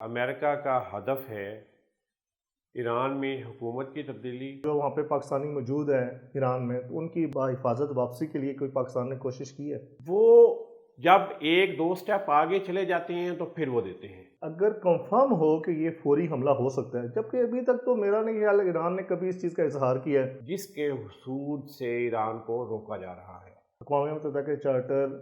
امریکہ کا ہدف ہے ایران میں حکومت کی تبدیلی۔ جو وہاں پہ پاکستانی موجود ہیں ایران میں، تو ان کی بحفاظت واپسی کے لیے کوئی پاکستان نے کوشش کی ہے؟ وہ جب ایک دو سٹیپ آگے چلے جاتے ہیں تو پھر وہ دیتے ہیں۔ اگر کنفرم ہو کہ یہ فوری حملہ ہو سکتا ہے، جبکہ ابھی تک تو میرا نہیں خیال ایران نے کبھی اس چیز کا اظہار کیا ہے۔ جس کے حصول سے ایران کو روکا جا رہا ہے۔ اقوام متحدہ کے چارٹر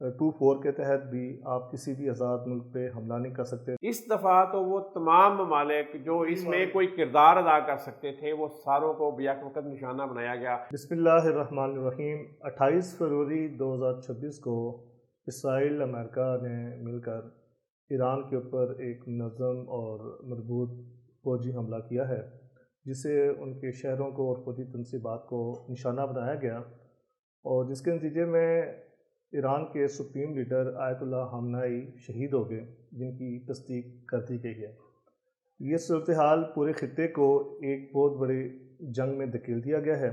2.4 کے تحت بھی آپ کسی بھی آزاد ملک پہ حملہ نہیں کر سکتے۔ اس دفعہ تو وہ تمام ممالک جو اس میں کوئی کردار ادا کر سکتے تھے وہ ساروں کو بیک وقت نشانہ بنایا گیا۔ بسم اللہ الرحمن الرحیم۔ 28 فروری 2026 کو اسرائیل امریکہ نے مل کر ایران کے اوپر ایک منظم اور مربوط فوجی حملہ کیا ہے، جسے ان کے شہروں کو اور فوجی تنصیبات کو نشانہ بنایا گیا، اور جس کے نتیجے میں ایران کے سپریم لیڈر آیت اللہ خامنہئی شہید ہو گئے، جن کی تصدیق کر دی گئی ہے۔ یہ صورتحال پورے خطے کو ایک بہت بڑی جنگ میں دھکیل دیا گیا ہے۔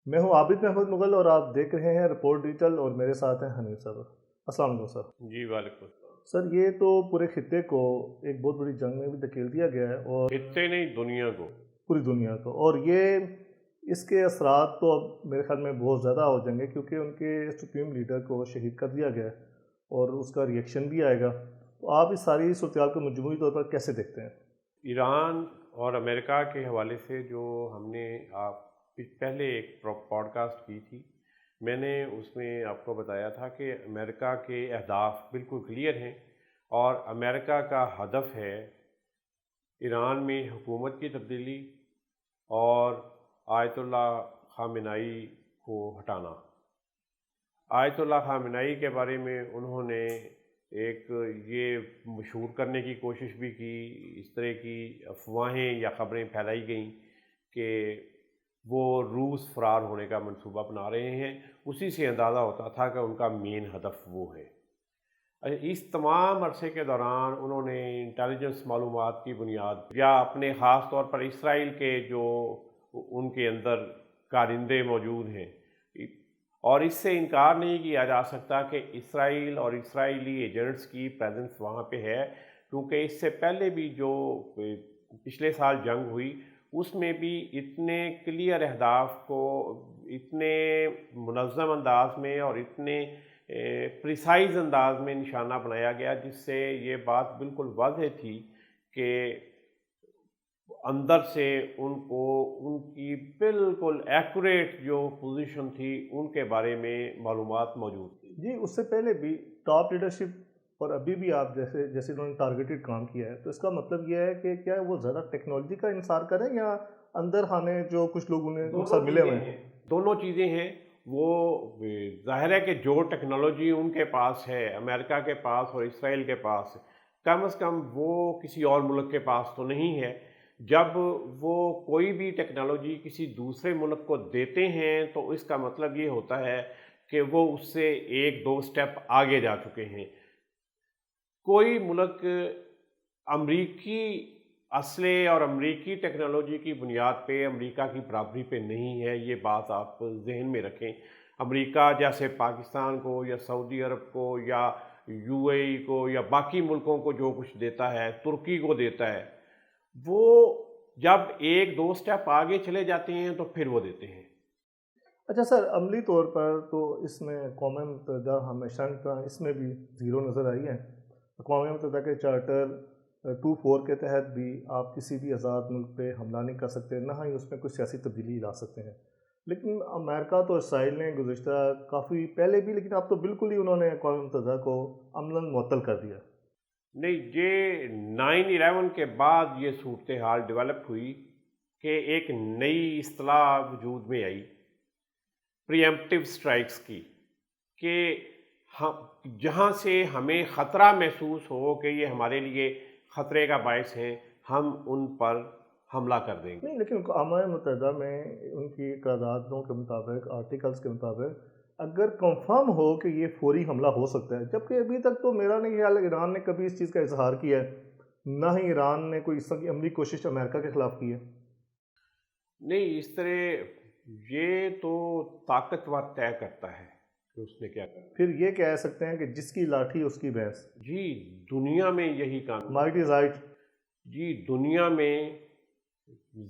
میں ہوں عابد محمود مغل اور آپ دیکھ رہے ہیں رپورٹ ڈیجیٹل، اور میرے ساتھ ہیں حنیف صاحب۔ السلام علیکم سر۔ جی وعلیکم السلام۔ سر، یہ تو پورے خطے کو ایک بہت بڑی جنگ میں بھی دھکیل دیا گیا ہے، اور خطے نہیں، دنیا کو، پوری دنیا کو، اور یہ اس کے اثرات تو اب میرے خیال میں بہت زیادہ ہو جائیں گے، کیونکہ ان کے سپریم لیڈر کو شہید کر دیا گیا ہے اور اس کا ریئیکشن بھی آئے گا۔ تو آپ اس ساری صورتحال کو مجموعی طور پر کیسے دیکھتے ہیں؟ ایران اور امریکہ کے حوالے سے جو ہم نے پہلے ایک پوڈ کاسٹ کی تھی، میں نے اس میں آپ کو بتایا تھا کہ امریکہ کے اہداف بالکل کلیئر ہیں، اور امریکہ کا ہدف ہے ایران میں حکومت کی تبدیلی اور آیت اللہ خامنہئی کو ہٹانا۔ آیت اللہ خامنہئی کے بارے میں انہوں نے ایک یہ مشہور کرنے کی کوشش بھی کی، اس طرح کی افواہیں یا خبریں پھیلائی گئیں کہ وہ روس فرار ہونے کا منصوبہ بنا رہے ہیں۔ اسی سے اندازہ ہوتا تھا کہ ان کا مین ہدف وہ ہے۔ اس تمام عرصے کے دوران انہوں نے انٹیلیجنس معلومات کی بنیاد یا اپنے خاص طور پر اسرائیل کے جو ان کے اندر کارندے موجود ہیں، اور اس سے انکار نہیں کیا جا سکتا کہ اسرائیل اور اسرائیلی ایجنٹس کی پریزنس وہاں پہ ہے، کیونکہ اس سے پہلے بھی جو پچھلے سال جنگ ہوئی اس میں بھی اتنے کلیئر اہداف کو اتنے منظم انداز میں اور اتنے پریسائز انداز میں نشانہ بنایا گیا، جس سے یہ بات بالکل واضح تھی کہ اندر سے ان کو ان کی بالکل ایکوریٹ جو پوزیشن تھی ان کے بارے میں معلومات موجود تھی۔ جی، اس سے پہلے بھی ٹاپ لیڈرشپ، اور ابھی بھی آپ جیسے انہوں نے ٹارگیٹڈ کام کیا ہے، تو اس کا مطلب یہ ہے کہ کیا وہ زیادہ ٹیکنالوجی کا انحصار کریں، یا اندر خانے جو کچھ لوگ انہیں ساتھ ملے ہوئے ہیں؟ دونوں چیزیں ہیں۔ وہ ظاہر ہے کہ جو ٹیکنالوجی ان کے پاس ہے، امریکہ کے پاس اور اسرائیل کے پاس، کم از کم وہ کسی اور ملک کے پاس تو نہیں ہے۔ جب وہ کوئی بھی ٹیکنالوجی کسی دوسرے ملک کو دیتے ہیں تو اس کا مطلب یہ ہوتا ہے کہ وہ اس سے ایک دو سٹیپ آگے جا چکے ہیں۔ کوئی ملک امریکی اسلحے اور امریکی ٹیکنالوجی کی بنیاد پہ امریکہ کی برابری پہ نہیں ہے، یہ بات آپ ذہن میں رکھیں۔ امریکہ جیسے پاکستان کو یا سعودی عرب کو یا یو اے ای کو یا باقی ملکوں کو جو کچھ دیتا ہے، ترکی کو دیتا ہے، وہ جب ایک دو سٹیپ آگے چلے جاتے ہیں تو پھر وہ دیتے ہیں۔ اچھا سر، عملی طور پر تو اس میں اقوام متحدہ ہمیشہ کی طرح اس میں بھی زیرو نظر آئی ہے۔ اقوام متحدہ کے چارٹر 2.4 کے تحت بھی آپ کسی بھی آزاد ملک پہ حملہ نہیں کر سکتے، نہ ہی اس میں کوئی سیاسی تبدیلی لا سکتے ہیں۔ لیکن امریکہ تو اسرائیل نے گزشتہ کافی پہلے بھی، لیکن اب تو بالکل ہی انہوں نے اقوام متحدہ کو عملاً معطل کر دیا۔ نہیں، یہ 9/11 کے بعد یہ صورتحال ڈیولپ ہوئی کہ ایک نئی اصطلاح وجود میں آئی پری ایمپٹیو سٹرائکس کی، کہ جہاں سے ہمیں خطرہ محسوس ہو کہ یہ ہمارے لیے خطرے کا باعث ہیں، ہم ان پر حملہ کر دیں گے۔ نہیں، لیکن اقوام متحدہ میں ان کی قراردادوں کے مطابق، آرٹیکلز کے مطابق، اگر کنفرم ہو کہ یہ فوری حملہ ہو سکتا ہے، جبکہ ابھی تک تو میرا نہیں خیال ایران نے کبھی اس چیز کا اظہار کیا ہے، نہ ہی ایران نے کوئی اس طرح کی عملی کوشش امریکہ کے خلاف کی ہے۔ نہیں، اس طرح یہ تو طاقتور طے کرتا ہے کہ اس نے کیا کرنا. پھر یہ کہہ سکتے ہیں کہ جس کی لاٹھی اس کی بھینس. جی دنیا میں یہی قانون. Might is right. جی دنیا میں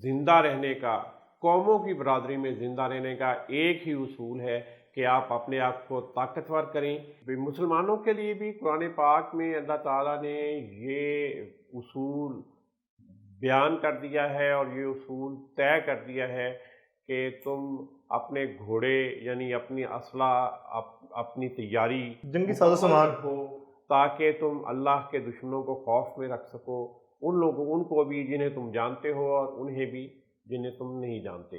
زندہ رہنے کا، قوموں کی برادری میں زندہ رہنے کا ایک ہی اصول ہے کہ آپ اپنے آپ کو طاقتور کریں. مسلمانوں کے لیے بھی قرآن پاک میں اللہ تعالیٰ نے یہ اصول بیان کر دیا ہے اور یہ اصول طے کر دیا ہے کہ تم اپنے گھوڑے یعنی اپنی اسلحہ، اپنی تیاری جنگی ساز و سامان رکھو تاکہ تم اللہ کے دشمنوں کو خوف میں رکھ سکو، ان کو بھی جنہیں تم جانتے ہو اور انہیں بھی جنہیں تم نہیں جانتے.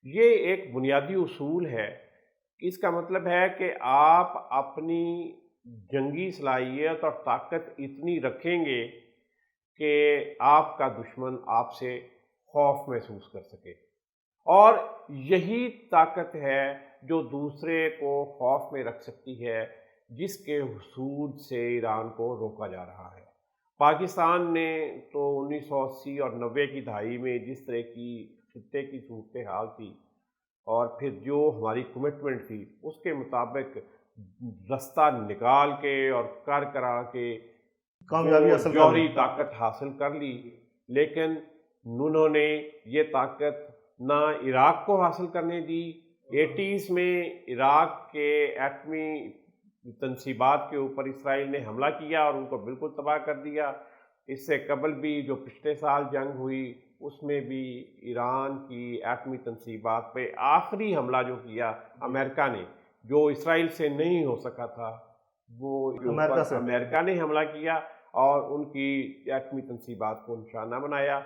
یہ ایک بنیادی اصول ہے. اس کا مطلب ہے کہ آپ اپنی جنگی صلاحیت اور طاقت اتنی رکھیں گے کہ آپ کا دشمن آپ سے خوف محسوس کر سکے، اور یہی طاقت ہے جو دوسرے کو خوف میں رکھ سکتی ہے، جس کے حصول سے ایران کو روکا جا رہا ہے. پاکستان نے تو 1980 اور 90 کی دہائی میں جس طرح کی خطے کی صورتحال تھی اور پھر جو ہماری کمٹمنٹ تھی اس کے مطابق رستہ نکال کے اور کرا کے کامیابی حاصل کر جوہری طاقت حاصل کر لی، لیکن انہوں نے یہ طاقت نہ عراق کو حاصل کرنے دی. 80s میں عراق کے ایٹمی تنصیبات کے اوپر اسرائیل نے حملہ کیا اور ان کو بالکل تباہ کر دیا. اس سے قبل بھی جو پچھلے سال جنگ ہوئی اس میں بھی ایران کی ایٹمی تنصیبات پہ آخری حملہ جو کیا امریکہ نے، جو اسرائیل سے نہیں ہو سکا تھا، وہ امریکہ نے حملہ کیا اور ان کی ایٹمی تنصیبات کو نشانہ بنایا.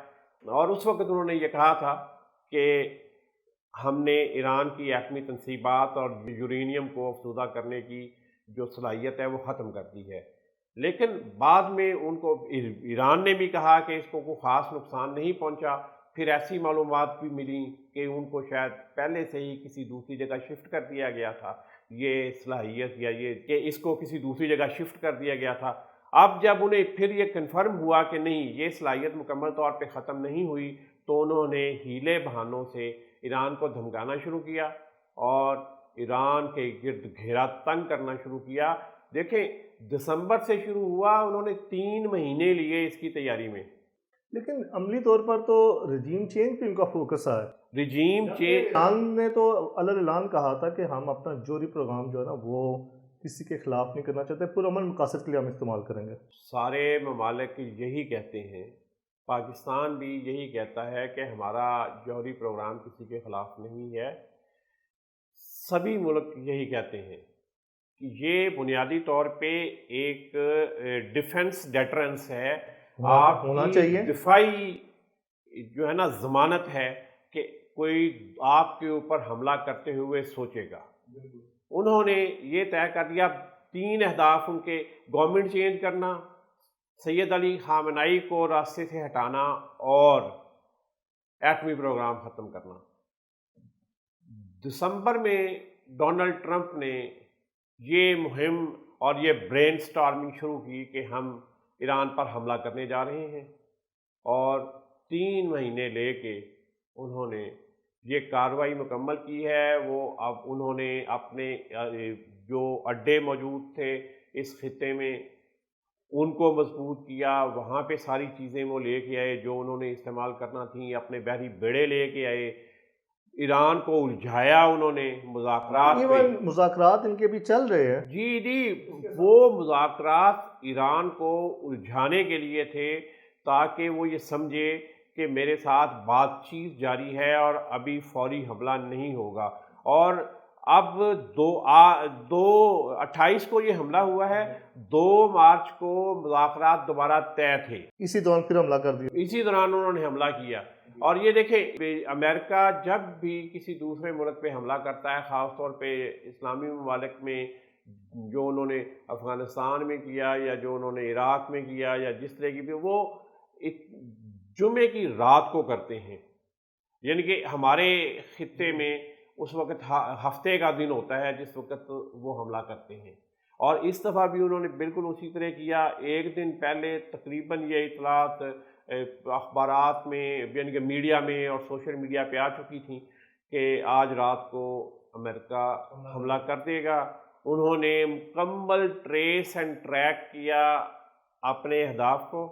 اور اس وقت انہوں نے یہ کہا تھا کہ ہم نے ایران کی ایٹمی تنصیبات اور یورینیم کو افزودہ کرنے کی جو صلاحیت ہے وہ ختم کر دی ہے. لیکن بعد میں ان کو ایران نے بھی کہا کہ اس کو کوئی خاص نقصان نہیں پہنچا. پھر ایسی معلومات بھی ملیں کہ ان کو شاید پہلے سے ہی کسی دوسری جگہ شفٹ کر دیا گیا تھا یہ صلاحیت، یا یہ کہ اس کو کسی دوسری جگہ شفٹ کر دیا گیا تھا. اب جب انہیں پھر یہ کنفرم ہوا کہ نہیں یہ صلاحیت مکمل طور پہ ختم نہیں ہوئی، تو انہوں نے ہیلے بہانوں سے ایران کو دھمکانا شروع کیا اور ایران کے گرد گھیرا تنگ کرنا شروع کیا. دیکھیں دسمبر سے شروع ہوا، انہوں نے 3 مہینے لیے اس کی تیاری میں. لیکن عملی طور پر تو رجیم چینج پہ ان کا فوکس ہے. رجیم چینج، ایران نے تو اعلان کہا تھا کہ ہم اپنا جوہری پروگرام جو ہے نا وہ کسی کے خلاف نہیں کرنا چاہتے، پرامن مقاصد کے لیے ہم استعمال کریں گے. سارے ممالک یہی کہتے ہیں، پاکستان بھی یہی کہتا ہے کہ ہمارا جوہری پروگرام کسی کے خلاف نہیں ہے. سبھی ملک یہی کہتے ہیں کہ یہ بنیادی طور پہ ایک ڈیفنس ڈیٹرنس ہے، آپ ہونا کی چاہیے. دفاعی جو ہے نا ضمانت ہے کہ کوئی آپ کے اوپر حملہ کرتے ہوئے سوچے گا. انہوں نے یہ طے کر دیا 3 اہداف ان کے: گورنمنٹ چینج کرنا، سید علی خامنائی کو راستے سے ہٹانا اور ایٹمی پروگرام ختم کرنا. دسمبر میں ڈونلڈ ٹرمپ نے یہ مہم اور یہ برین سٹارمنگ شروع کی کہ ہم ایران پر حملہ کرنے جا رہے ہیں، اور 3 مہینے لے کے انہوں نے یہ کارروائی مکمل کی ہے. وہ اب انہوں نے اپنے جو اڈے موجود تھے اس خطے میں ان کو مضبوط کیا، وہاں پہ ساری چیزیں وہ لے کے آئے جو انہوں نے استعمال کرنا تھیں، اپنے بحری بیڑے لے کے آئے، ایران کو الجھایا انہوں نے مذاکرات ان کے بھی چل رہے ہیں. جی وہ مذاکرات ایران کو الجھانے کے لیے تھے تاکہ وہ یہ سمجھے کہ میرے ساتھ بات چیت جاری ہے اور ابھی فوری حملہ نہیں ہوگا. اور اب 28 کو یہ حملہ ہوا ہے، 2 مارچ کو مذاکرات دوبارہ طے تھے، اسی دوران پھر حملہ کر دیا. اسی دوران انہوں نے حملہ کیا. اور یہ دیکھیں امریکہ جب بھی کسی دوسرے ملک پہ حملہ کرتا ہے، خاص طور پہ اسلامی ممالک میں، جو انہوں نے افغانستان میں کیا یا جو انہوں نے عراق میں کیا یا جس طرح کی بھی، وہ ایک جمعے کی رات کو کرتے ہیں. یعنی کہ ہمارے خطے میں اس وقت ہفتے کا دن ہوتا ہے جس وقت وہ حملہ کرتے ہیں. اور اس دفعہ بھی انہوں نے بالکل اسی طرح کیا. ایک دن پہلے تقریباً یہ اطلاعات اخبارات میں یعنی کہ میڈیا میں اور سوشل میڈیا پہ آ چکی تھیں کہ آج رات کو امریکہ حملہ کر دے گا. انہوں نے مکمل ٹریس اینڈ ٹریک کیا اپنے اہداف کو.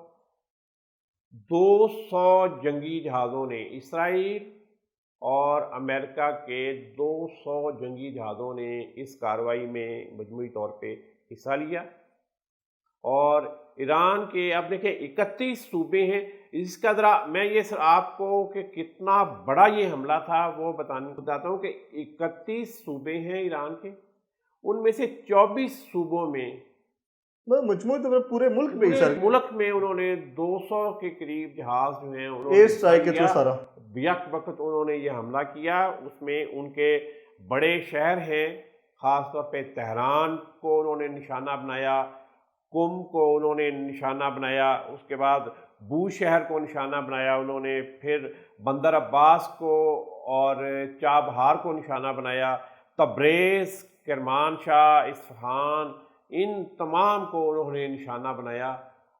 200 جنگی جہازوں نے، اسرائیل اور امریکہ کے 200 جنگی جہازوں نے اس کارروائی میں مجموعی طور پہ حصہ لیا. اور ایران کے اب دیکھیں 31 صوبے ہیں. اس کا ذرا میں یہ سر آپ کو کہ کتنا بڑا یہ حملہ تھا وہ بتاتا ہوں کہ 31 صوبے ہیں ایران کے، ان میں سے 24 صوبوں میں مجموعی طور پر پورے ملک میں ملک میں انہوں نے 200 کے قریب جہاز جو ہیں ایئر اسٹرائیک کے تھرو سارا یک وقت انہوں نے یہ حملہ کیا. اس میں ان کے بڑے شہر ہیں، خاص طور پہ تہران کو انہوں نے نشانہ بنایا، قم کو انہوں نے نشانہ بنایا، اس کے بعد بو شہر کو نشانہ بنایا انہوں نے، پھر بندر عباس کو اور چابہار کو نشانہ بنایا، تبریز، کرمانشاہ، اصفہان، ان تمام کو انہوں نے نشانہ بنایا.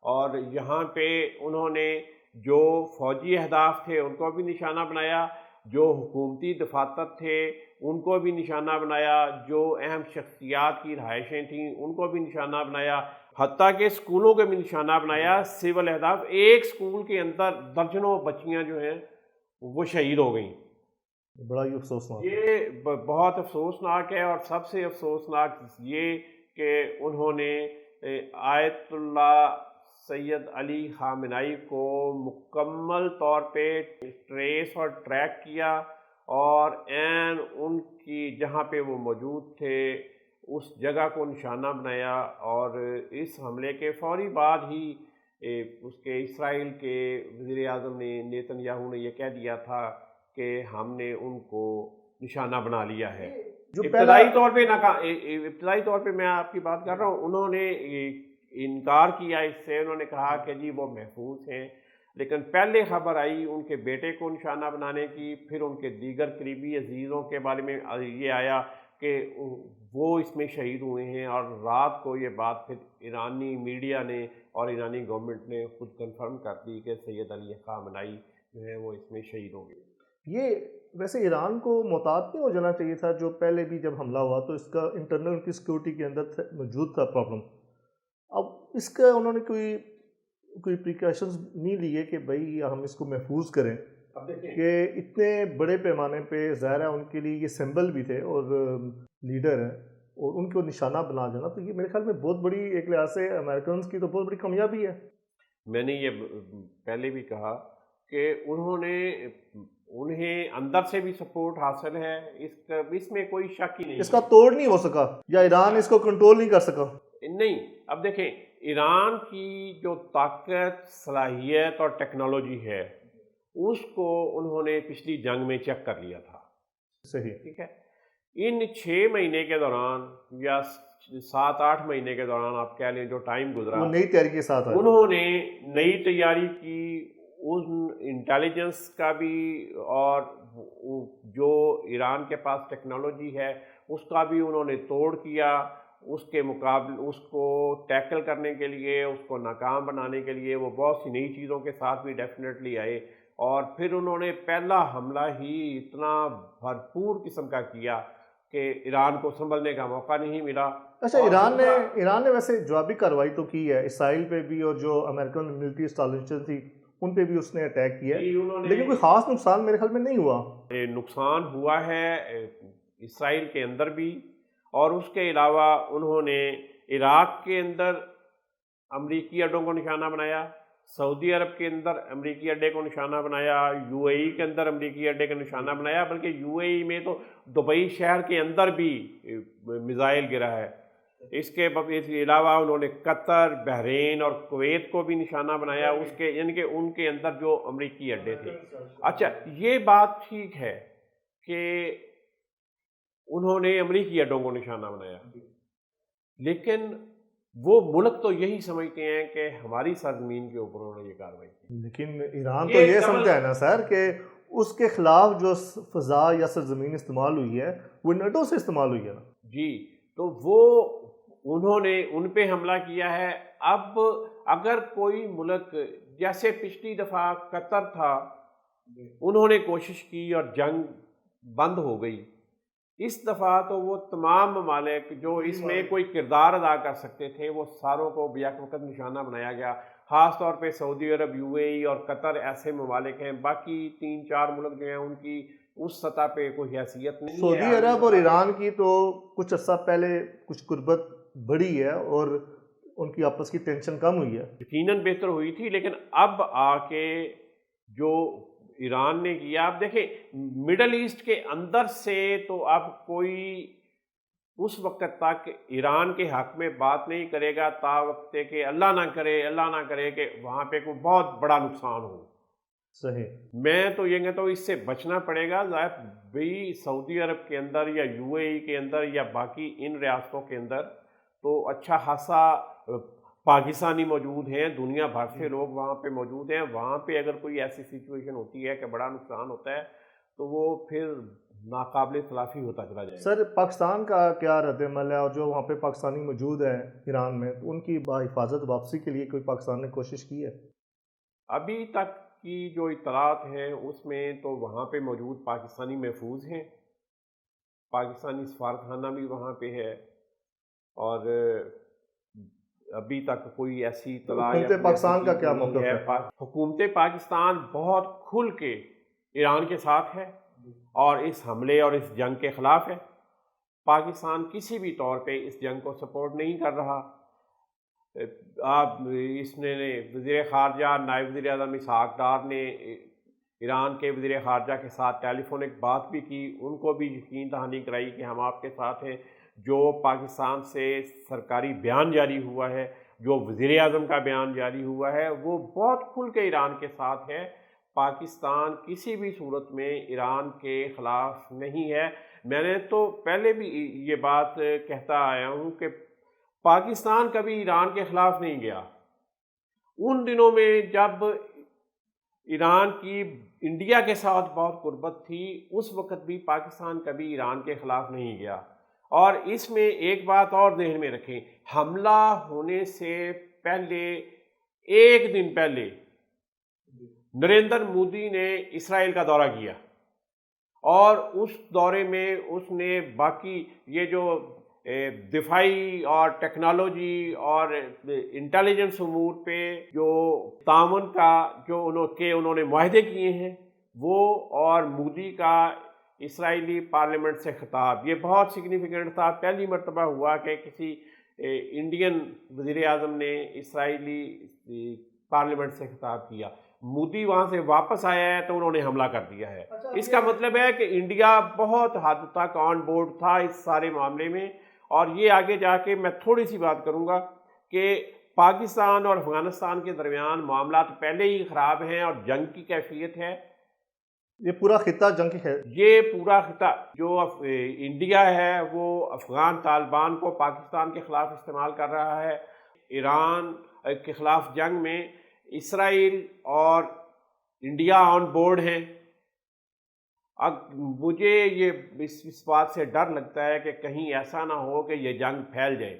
اور یہاں پہ انہوں نے جو فوجی اہداف تھے ان کو بھی نشانہ بنایا، جو حکومتی دفاتر تھے ان کو بھی نشانہ بنایا، جو اہم شخصیات کی رہائشیں تھیں ان کو بھی نشانہ بنایا، حتیٰ کہ اسکولوں کے بھی نشانہ بنایا. سول اہداف، ایک اسکول کے اندر درجنوں بچیاں جو ہیں وہ شہید ہو گئیں. بڑا ہی افسوسناک، یہ بہت افسوسناک ہے. اور سب سے افسوسناک یہ کہ انہوں نے آیت اللہ سید علی خامنائی کو مکمل طور پہ ٹریس اور ٹریک کیا، اور عین ان کی جہاں پہ وہ موجود تھے اس جگہ کو نشانہ بنایا. اور اس حملے کے فوری بعد ہی اس کے اسرائیل کے وزیر اعظم نے نیتن یاہو نے یہ کہہ دیا تھا کہ ہم نے ان کو نشانہ بنا لیا ہے. ابتدائی طور پہ میں آپ کی بات کر رہا ہوں، انہوں نے انکار کیا اس سے، انہوں نے کہا کہ جی وہ محفوظ ہیں. لیکن پہلے خبر آئی ان کے بیٹے کو نشانہ بنانے کی، پھر ان کے دیگر قریبی عزیزوں کے بارے میں یہ آیا کہ وہ اس میں شہید ہوئے ہیں. اور رات کو یہ بات پھر ایرانی میڈیا نے اور ایرانی گورنمنٹ نے خود کنفرم کر دی کہ سید علی خامنائی جو ہے وہ اس میں شہید ہو گئے. یہ ویسے ایران کو محتاط نہیں ہو جانا چاہیے تھا؟ جو پہلے بھی جب حملہ ہوا تو اس کا انٹرنل ان کی سیکورٹی کے اندر موجود تھا پرابلم. اب اس کا انہوں نے کوئی پریکاشنز نہیں لیے کہ بھائی ہم اس کو محفوظ کریں؟ کہ اتنے بڑے پیمانے پہ ظاہر ہے ان کے لیے یہ سمبل بھی تھے اور لیڈر ہیں، اور ان کو نشانہ بنا دینا تو یہ میرے خیال میں بہت بڑی، ایک لحاظ سے امریکنز کی تو بہت بڑی کامیابی ہے. میں نے یہ پہلے بھی کہا کہ انہیں اندر سے بھی سپورٹ حاصل ہے، اس میں کوئی شک ہی نہیں. اس کا توڑ نہیں ہو سکا یا ایران اس کو کنٹرول نہیں کر سکا؟ نہیں. اب دیکھیں ایران کی جو طاقت، صلاحیت اور ٹیکنالوجی ہے اس کو انہوں نے پچھلی جنگ میں چیک کر لیا تھا. صحیح، ٹھیک ہے. ان 6 مہینے کے دوران یا 7-8 مہینے کے دوران آپ کہہ لیں جو ٹائم گزرا، وہ نئی تیاری کے ساتھ انہوں نے نئی تیاری کی، ان انٹیلیجنس کا بھی اور جو ایران کے پاس ٹیکنالوجی ہے اس کا بھی انہوں نے توڑ کیا. اس کے مقابل اس کو ٹیکل کرنے کے لیے، اس کو ناکام بنانے کے لیے وہ بہت سی نئی چیزوں کے ساتھ بھی ڈیفینیٹلی آئے. اور پھر انہوں نے پہلا حملہ ہی اتنا بھرپور قسم کا کیا کہ ایران کو سنبھلنے کا موقع نہیں ملا. اچھا، ایران نے ویسے جوابی کارروائی تو کی ہے اسرائیل پہ بھی، اور جو امریکن ملٹری انسٹالیشن تھی ان پہ بھی اس نے اٹیک کیا، لیکن کوئی خاص نقصان میرے خیال میں نہیں ہوا. نقصان ہوا ہے اسرائیل کے اندر بھی، اور اس کے علاوہ انہوں نے عراق کے اندر امریکی اڈوں کو نشانہ بنایا، سعودی عرب کے اندر امریکی اڈے کو نشانہ بنایا، یو اے ای کے اندر امریکی اڈے کا نشانہ بنایا، بلکہ یو اے ای میں تو دبئی شہر کے اندر بھی میزائل گرا ہے. اس کے علاوہ انہوں نے قطر، بحرین اور کویت کو بھی نشانہ بنایا، اس کے یعنی کہ ان کے اندر جو امریکی اڈے تھے. اچھا، یہ بات ٹھیک ہے کہ انہوں نے امریکی اڈوں کو نشانہ بنایا، لیکن وہ ملک تو یہی سمجھتے ہیں کہ ہماری سرزمین کے اوپر انہوں نے یہ کارروائی کی. لیکن ایران تو یہ سمجھتا ہے نا سر کہ اس کے خلاف جو فضا یا سرزمین استعمال ہوئی ہے وہ ان اڈوں سے استعمال ہوئی ہے نا. جی، تو وہ انہوں نے ان پہ حملہ کیا ہے. اب اگر کوئی ملک جیسے پچھلی دفعہ قطر تھا، انہوں نے کوشش کی اور جنگ بند ہو گئی، اس دفعہ تو وہ تمام ممالک جو اس میں کوئی کردار ادا کر سکتے تھے وہ ساروں کو بیک وقت نشانہ بنایا گیا. خاص طور پہ سعودی عرب، یو اے ای اور قطر ایسے ممالک ہیں. باقی 3-4 ملک جو ہیں ان کی اس سطح پہ کوئی حیثیت نہیں ہے. سعودی عرب اور ایران کی تو کچھ عرصہ پہلے کچھ قربت بڑھی ہے اور ان کی آپس کی ٹینشن کم ہوئی ہے. یقیناً بہتر ہوئی تھی، لیکن اب آ کے جو ایران نے کیا، اب دیکھیں مڈل ایسٹ کے اندر سے تو اب کوئی اس وقت تک ایران کے حق میں بات نہیں کرے گا تا وقت کہ اللہ نہ کرے کہ وہاں پہ کوئی بہت بڑا نقصان ہو. صحیح. میں تو یہ کہتا ہوں اس سے بچنا پڑے گا. ظاہر بھی سعودی عرب کے اندر یا یو اے ای کے اندر یا باقی ان ریاستوں کے اندر تو اچھا خاصا پاکستانی موجود ہیں، دنیا بھر سے لوگ وہاں پہ موجود ہیں. وہاں پہ اگر کوئی ایسی سچویشن ہوتی ہے کہ بڑا نقصان ہوتا ہے تو وہ پھر ناقابل تلافی ہوتا چلا جائے گا. سر پاکستان کا کیا رد عمل ہے، اور جو وہاں پہ پاکستانی موجود ہیں ایران میں، تو ان کی بحفاظت واپسی کے لیے کوئی پاکستان نے کوشش کی ہے؟ ابھی تک کی جو اطلاعات ہیں اس میں تو وہاں پہ موجود پاکستانی محفوظ ہیں. پاکستانی سفارتخانہ بھی وہاں پہ ہے اور ابھی تک کوئی ایسی اطلاع حکومت پاکستان کا کیا موقف ہے؟ حکومت پاکستان بہت کھل کے ایران کے ساتھ ہے اور اس حملے اور اس جنگ کے خلاف ہے. پاکستان کسی بھی طور پہ اس جنگ کو سپورٹ نہیں کر رہا. آپ اس نے وزیر خارجہ نائب وزیر اعظم اسحاق ڈار نے ایران کے وزیر خارجہ کے ساتھ ٹیلی فونک بات بھی کی، ان کو بھی یقین دہانی کرائی کہ ہم آپ کے ساتھ ہیں. جو پاکستان سے سرکاری بیان جاری ہوا ہے، جو وزیر اعظم کا بیان جاری ہوا ہے، وہ بہت کھل کے ایران کے ساتھ ہے. پاکستان کسی بھی صورت میں ایران کے خلاف نہیں ہے. میں نے تو پہلے بھی یہ بات کہتا آیا ہوں کہ پاکستان کبھی ایران کے خلاف نہیں گیا. ان دنوں میں جب ایران کی انڈیا کے ساتھ بہت قربت تھی، اس وقت بھی پاکستان کبھی ایران کے خلاف نہیں گیا. اور اس میں ایک بات اور ذہن میں رکھیں، حملہ ہونے سے پہلے ایک دن پہلے نریندر مودی نے اسرائیل کا دورہ کیا اور اس دورے میں اس نے باقی یہ جو دفاعی اور ٹیکنالوجی اور انٹیلیجنس امور پہ جو تعاون کا جو انہوں نے معاہدے کیے ہیں وہ، اور مودی کا اسرائیلی پارلیمنٹ سے خطاب، یہ بہت سگنیفیکنٹ تھا. پہلی مرتبہ ہوا کہ کسی انڈین وزیر اعظم نے اسرائیلی پارلیمنٹ سے خطاب کیا. مودی وہاں سے واپس آیا ہے تو انہوں نے حملہ کر دیا ہے. اس کا مطلب ہے کہ انڈیا بہت حد تک آن بورڈ تھا اس سارے معاملے میں. اور یہ آگے جا کے میں تھوڑی سی بات کروں گا کہ پاکستان اور افغانستان کے درمیان معاملات پہلے ہی خراب ہیں اور جنگ کی کیفیت ہے. یہ پورا خطہ جنگ کی ہے. یہ پورا خطہ جو انڈیا ہے وہ افغان طالبان کو پاکستان کے خلاف استعمال کر رہا ہے. ایران کے خلاف جنگ میں اسرائیل اور انڈیا آن بورڈ ہیں. اب مجھے یہ اس بات سے ڈر لگتا ہے کہ کہیں ایسا نہ ہو کہ یہ جنگ پھیل جائے.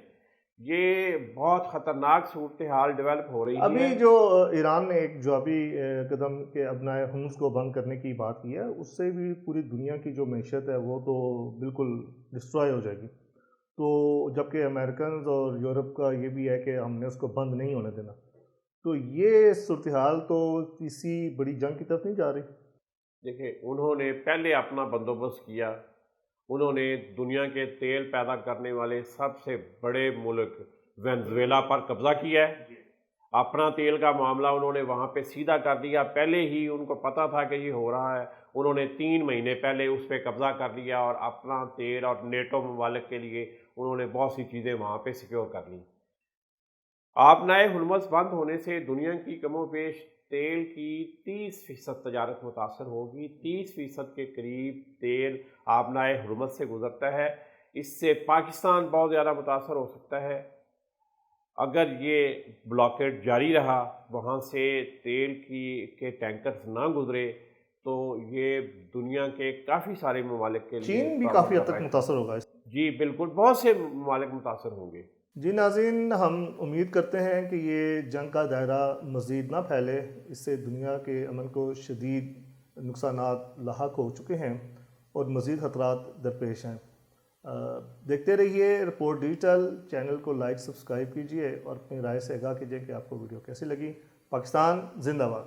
یہ بہت خطرناک صورتحال ڈیولپ ہو رہی ہے. ابھی جو ایران نے ایک جوابی قدم کے ابنائے حمص کو بند کرنے کی بات کی ہے، اس سے بھی پوری دنیا کی جو معیشت ہے وہ تو بالکل ڈسٹرائے ہو جائے گی. تو جبکہ امریکنز اور یورپ کا یہ بھی ہے کہ ہم نے اس کو بند نہیں ہونے دینا. تو یہ صورتحال تو کسی بڑی جنگ کی طرف نہیں جا رہی. دیکھیں انہوں نے پہلے اپنا بندوبست کیا. انہوں نے دنیا کے تیل پیدا کرنے والے سب سے بڑے ملک وینزویلا پر قبضہ کیا ہے. اپنا تیل کا معاملہ انہوں نے وہاں پہ سیدھا کر دیا. پہلے ہی ان کو پتہ تھا کہ یہ ہو رہا ہے. انہوں نے 3 مہینے پہلے اس پہ قبضہ کر لیا اور اپنا تیل اور نیٹو ممالک کے لیے انہوں نے بہت سی چیزیں وہاں پہ سیکیور کر لیں. آبنائے ہرمز بند ہونے سے دنیا کی کم و بیش تیل کی 30% تجارت متاثر ہوگی. 30% کے قریب تیل آبنائے ہرمز سے گزرتا ہے. اس سے پاکستان بہت زیادہ متاثر ہو سکتا ہے. اگر یہ بلاکیڈ جاری رہا، وہاں سے تیل کے ٹینکرز نہ گزرے تو یہ دنیا کے کافی سارے ممالک کے لیے چین بھی کافی حد تک متاثر ہوگا. جی بالکل، بہت سے ممالک متاثر ہوں گے. جی ناظرین، ہم امید کرتے ہیں کہ یہ جنگ کا دائرہ مزید نہ پھیلے. اس سے دنیا کے امن کو شدید نقصانات لاحق ہو چکے ہیں اور مزید خطرات درپیش ہیں. دیکھتے رہیے رپورٹ ڈیجیٹل، چینل کو لائک سبسکرائب کیجیے اور اپنی رائے سے آگاہ کیجیے کہ آپ کو ویڈیو کیسی لگی۔ پاکستان زندہ باد۔